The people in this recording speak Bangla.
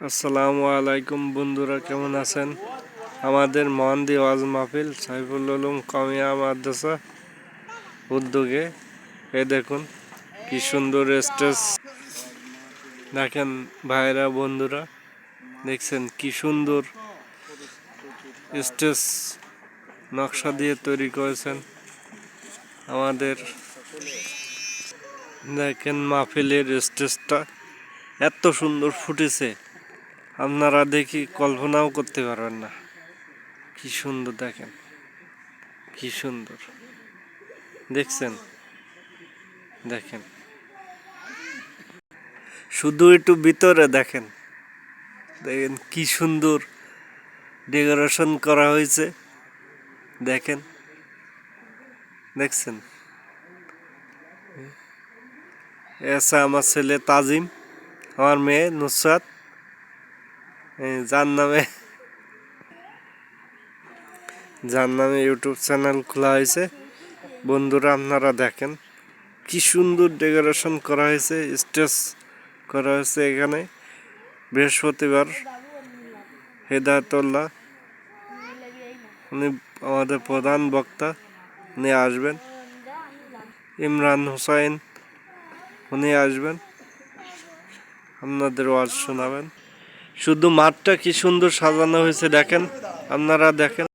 আসসালামু আলাইকুম বন্ধুরা, কেমন আছেন? আমাদের মহানদী ওয়াজ মাহফিল সাইফুল উলুম কামিয়া মাদ্রাসা উদ্যোগে দেখুন কি সুন্দর স্টেজ। দেখেন ভাইরা বন্ধুরা, দেখছেন কি সুন্দর স্টেজ নকশা দিয়ে তৈরি করেছেন আমাদের। দেখেন মাহফিলের স্টেজটা এত সুন্দর ফুটেছে, আপনারা দেখি কল্পনাও করতে পারবেন না। কি সুন্দর, দেখেন কি সুন্দর, দেখছেন? দেখেন শুধু একটু ভিতরে দেখেন, দেখেন কি সুন্দর ডেকোরেশন করা হয়েছে। দেখেন, দেখছেন? এসা আমার ছেলে তাজিম, আমার মেয়ে নুসরাত, যার নামে ইউটিউব চ্যানেল খোলা হয়েছে। বন্ধুরা আপনারা দেখেন কি সুন্দর ডেকোরেশন করা হয়েছে, স্টেজ করা হয়েছে। এখানে বৃহস্পতিবার হেদায়েতুল্লাহ উনি আমাদের প্রধান বক্তা, উনি আসবেন। ইমরান হুসাইন উনি আসবেন, আপনাদের ওয়াজ শোনাবেন। শুধু মাঠটা কি সুন্দর সাজানো হয়েছে দেখেন, আপনারা দেখেন।